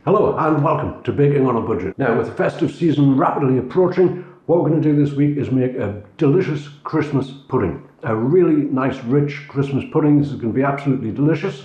Hello and welcome to Baking on a Budget. Now, with the festive season rapidly approaching, what we're going to do this week is make a delicious Christmas pudding. A really nice, rich Christmas pudding. This is going to be absolutely delicious.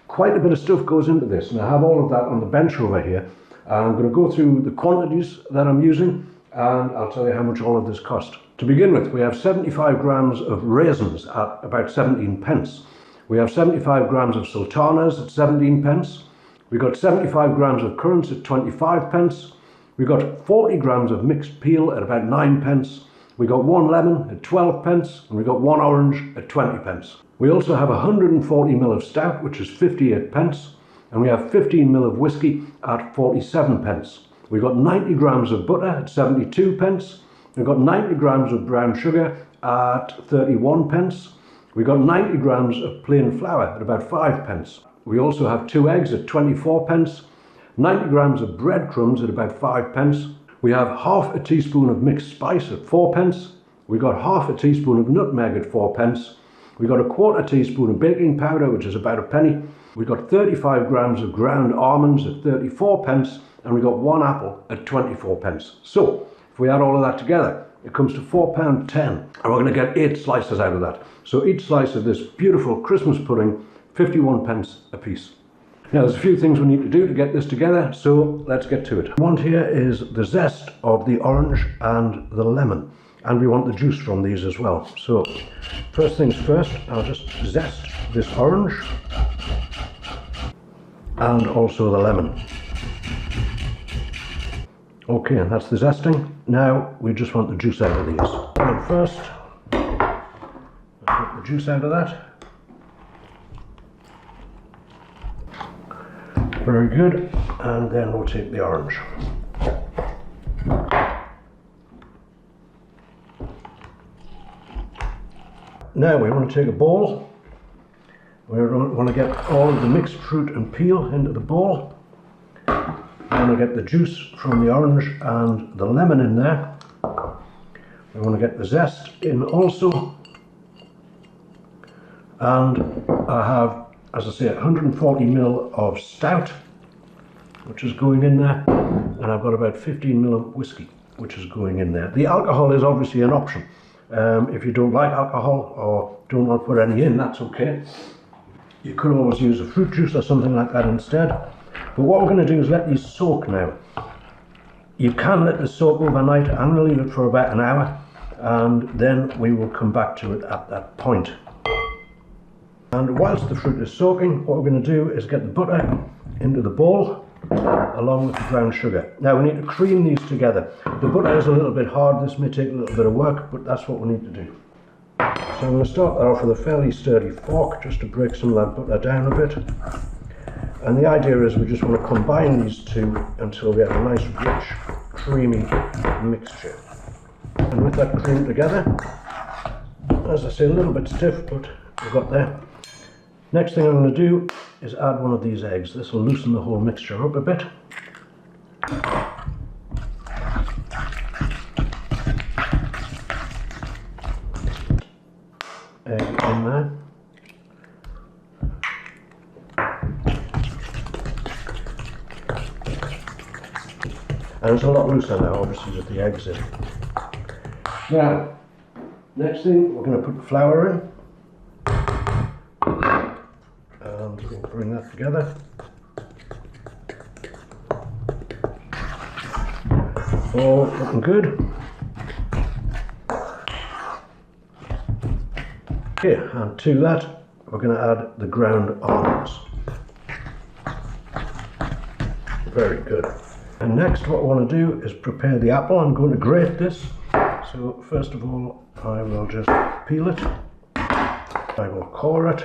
Quite a bit of stuff goes into this, and I have all of that on the bench over here. I'm going to go through the quantities that I'm using, and I'll tell you how much all of this cost. To begin with, we have 75 grams of raisins at about 17 pence. We have 75 grams of sultanas at 17 pence. We've got 75 grams of currants at 25 pence. We've got 40 grams of mixed peel at about 9 pence. We got 1 lemon at 12 pence, and we got 1 orange at 20 pence. We also have 140 ml of stout, which is 58 pence, and we have 15 ml of whisky at 47 pence. We've got 90 grams of butter at 72 pence. We've got 90 grams of brown sugar at 31 pence. We've got 90 grams of plain flour at about 5 pence. We also have 2 eggs at 24 pence, 90 grams of breadcrumbs at about 5 pence. We have half a teaspoon of mixed spice at 4 pence. We got half a teaspoon of nutmeg at 4 pence. We got a quarter teaspoon of baking powder, which is about a penny. We got 35 grams of ground almonds at 34 pence, and we got 1 apple at 24 pence. So, if we add all of that together, it comes to £4.10, and we're going to get 8 slices out of that. So each slice of this beautiful Christmas pudding, 51 pence a piece. Now there's a few things we need to do to get this together, so let's get to it. What we want here is the zest of the orange and the lemon, and we want the juice from these as well. So first things first, I'll just zest this orange and also the lemon. Okay, that's the zesting. Now we just want the juice out of these. And first, I'll get the juice out of that. Very good, and then we'll take the orange. Now we want to take a bowl. We want to get all of the mixed fruit and peel into the bowl. We want to get the juice from the orange and the lemon in there. We want to get the zest in also. And I have, as I say, 140 ml of stout, which is going in there, and I've got about 15 ml of whisky, which is going in there. The alcohol is obviously an option. If you don't like alcohol or don't want to put any in, that's okay. You could always use a fruit juice or something like that instead. But what we're going to do is let these soak now. You can let this soak overnight. I'm going to leave it for about an hour, and then we will come back to it at that point. And whilst the fruit is soaking, what we're going to do is get the butter into the bowl along with the brown sugar. Now we need to cream these together. The butter is a little bit hard, this may take a little bit of work, but that's what we need to do. So I'm going to start that off with a fairly sturdy fork just to break some of that butter down a bit. And the idea is we just want to combine these two until we have a nice rich, creamy mixture. And with that cream together, as I say, a little bit stiff, but we've got there. Next thing I'm going to do is add one of these eggs. This will loosen the whole mixture up a bit. Egg in there. And it's a lot looser now, obviously, with the eggs in. Now, next thing, we're going to put the flour in. And we'll bring that together. All looking good. Okay, and to that, we're going to add the ground almonds. Very good. And next what I want to do is prepare the apple. I'm going to grate this. So first of all, I will just peel it. I will core it.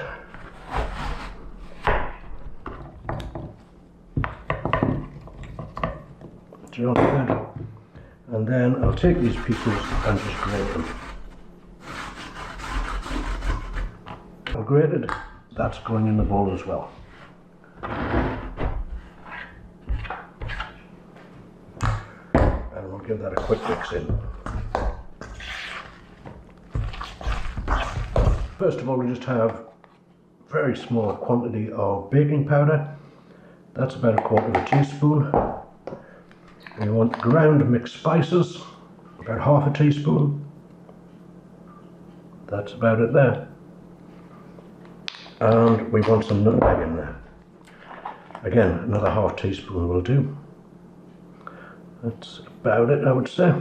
Just good. And then I'll take these pieces and just grate them. I've grated, that's going in the bowl as well. And we'll give that a quick mix in. First of all, we just have a very small quantity of baking powder. That's about a quarter of a teaspoon. We want ground mixed spices, about half a teaspoon. That's about it there. And we want some nutmeg in there. Again, another half teaspoon will do. That's about it, I would say.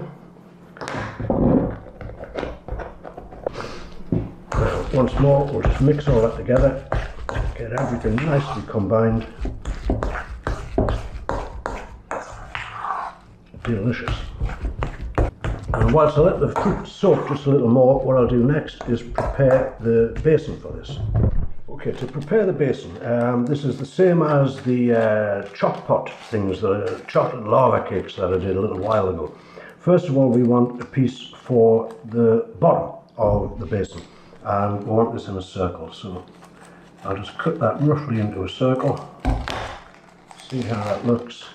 Now, once more, we'll just mix all that together, get everything nicely combined. Delicious. And whilst I let the fruit soak just a little more, what I'll do next is prepare the basin for this. Okay, to prepare the basin, this is the same as the choc pot things, the chocolate lava cakes that I did a little while ago. First of all, we want a piece for the bottom of the basin, and we want this in a circle, so I'll just cut that roughly into a circle. See how that looks.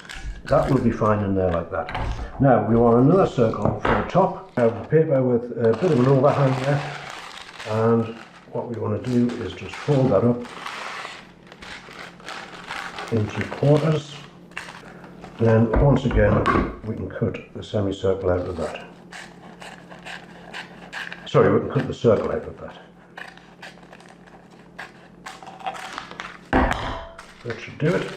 That will be fine in there like that. Now we want another circle for the top. I have the paper with a bit of an overhang there, and what we want to do is just fold that up into quarters. Then once again we can cut the semicircle out of that. Sorry, we can cut the circle out of that. That should do it.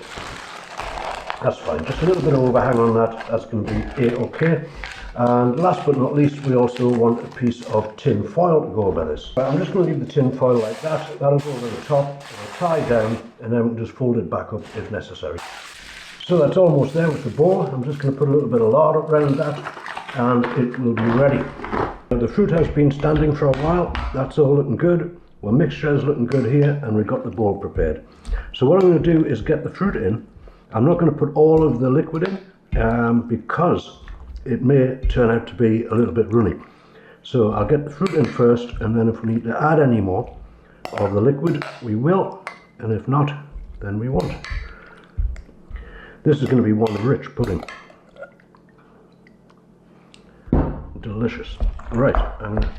That's fine, just a little bit of overhang on that, that's going to be okay. And last but not least, we also want a piece of tin foil to go over this. I'm just going to leave the tin foil like that, that'll go over the top, it'll tie down, and then we can just fold it back up if necessary. So that's almost there with the bowl. I'm just going to put a little bit of lard around that, and it will be ready. Now, the fruit has been standing for a while, that's all looking good. Our mixture is looking good here, and we've got the bowl prepared. So what I'm going to do is get the fruit in. I'm not going to put all of the liquid in because it may turn out to be a little bit runny. So I'll get the fruit in first, and then if we need to add any more of the liquid, we will, and if not, then we won't. This is going to be one rich pudding. Delicious. Right, I'm going to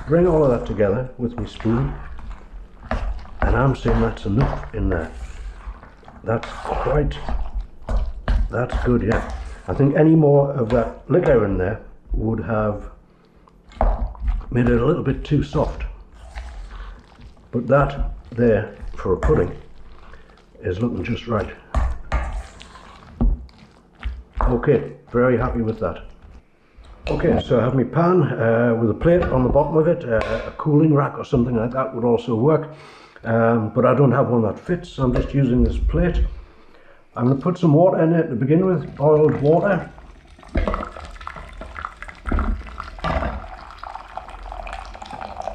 bring all of that together with my spoon, and I'm saying that's enough in there. That's good, yeah. I think any more of that liquor in there would have made it a little bit too soft. But that there, for a pudding, is looking just right. Okay, very happy with that. Okay, so I have my pan with a plate on the bottom of it, a cooling rack or something like that would also work. But I don't have one that fits, so I'm just using this plate. I'm going to put some water in it to begin with, boiled water.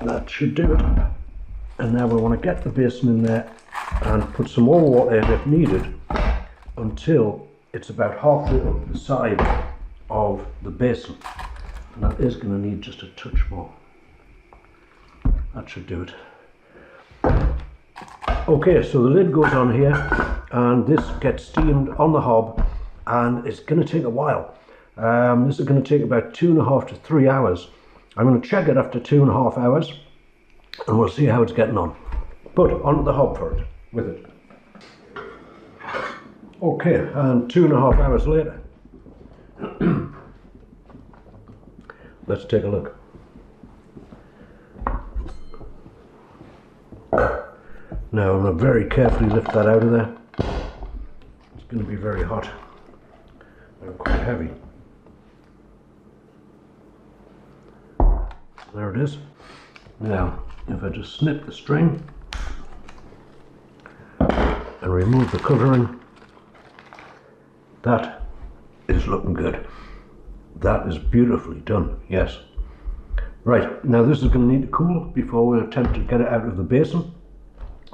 That should do it. And now we want to get the basin in there and put some more water in if needed until it's about halfway up the side of the basin. And that is going to need just a touch more. That should do it. Okay, so the lid goes on here, and this gets steamed on the hob, and it's going to take a while. This is going to take about 2.5 to 3 hours. I'm going to check it after 2.5 hours, and we'll see how it's getting on. But onto the hob for it, with it. Okay, and 2.5 hours later. Let's take a look. Now I'm going to very carefully lift that out of there. It's going to be very hot and quite heavy. There it is. Now, if I just snip the string and remove the covering, that is looking good. That is beautifully done, yes. Right, now this is going to need to cool before we attempt to get it out of the basin.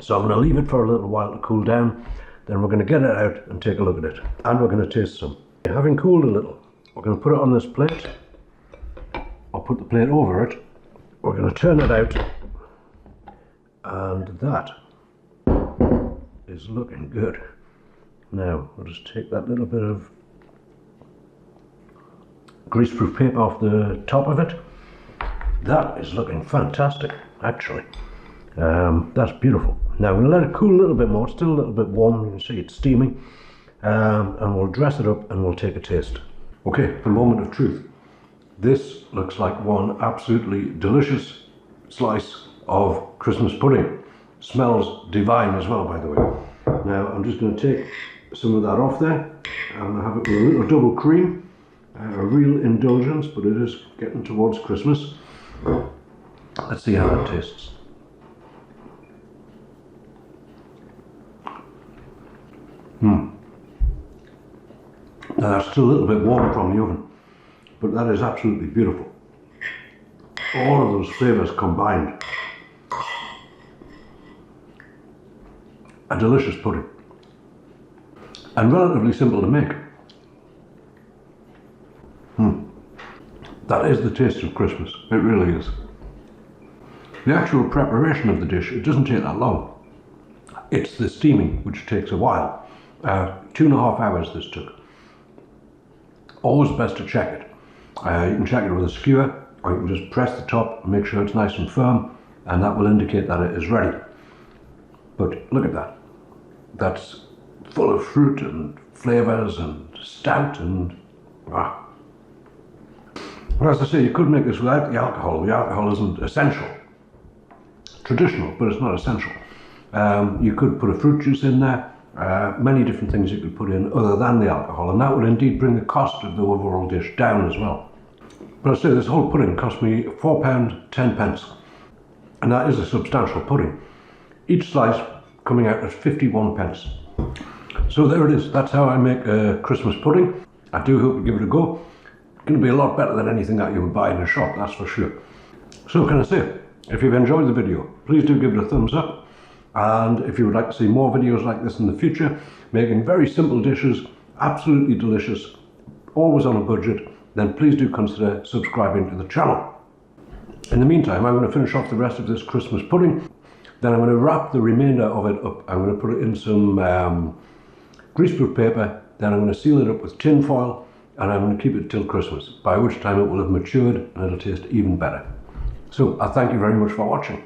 So I'm going to leave it for a little while to cool down, then we're going to get it out and take a look at it. And we're going to taste some. Having cooled a little, we're going to put it on this plate. I'll put the plate over it. We're going to turn it out. And that is looking good. Now, we'll just take that little bit of greaseproof paper off the top of it. That is looking fantastic, actually. That's beautiful. Now I'm going to let it cool a little bit more. It's still a little bit warm. You can see it's steaming. and we'll dress it up and we'll take a taste. Okay, the moment of truth. This looks like one absolutely delicious slice of Christmas pudding. Smells divine as well, by the way. Now I'm just going to take some of that off there and have it with a little double cream. A real indulgence, but it is getting towards Christmas. Let's see how that tastes. Now that's still a little bit warm from the oven, but that is absolutely beautiful. All of those flavours combined. A delicious pudding. And relatively simple to make. That is the taste of Christmas. It really is. The actual preparation of the dish, it doesn't take that long. It's the steaming which takes a while. 2.5 hours this took. Always best to check it. You can check it with a skewer, or you can just press the top and make sure it's nice and firm, and that will indicate that it is ready. But look at that. That's full of fruit and flavours and stout and But as I say, you could make this without the alcohol. The alcohol isn't essential. Traditional, but it's not essential. You could put a fruit juice in there, many different things you could put in other than the alcohol, and that would indeed bring the cost of the overall dish down as well. But I say this whole pudding cost me £4.10, and that is a substantial pudding. Each slice coming out at 51p. So there it is. That's how I make a Christmas pudding. I do hope you give it a go. It's going to be a lot better than anything that you would buy in a shop, that's for sure. So can I say, if you've enjoyed the video, please do give it a thumbs up. And if you would like to see more videos like this in the future, making very simple dishes, absolutely delicious, always on a budget, then please do consider subscribing to the channel. In the meantime, I'm going to finish off the rest of this Christmas pudding. Then I'm going to wrap the remainder of it up. I'm going to put it in some greaseproof paper. Then I'm going to seal it up with tin foil, and I'm going to keep it till Christmas, by which time it will have matured and it'll taste even better. So I thank you very much for watching.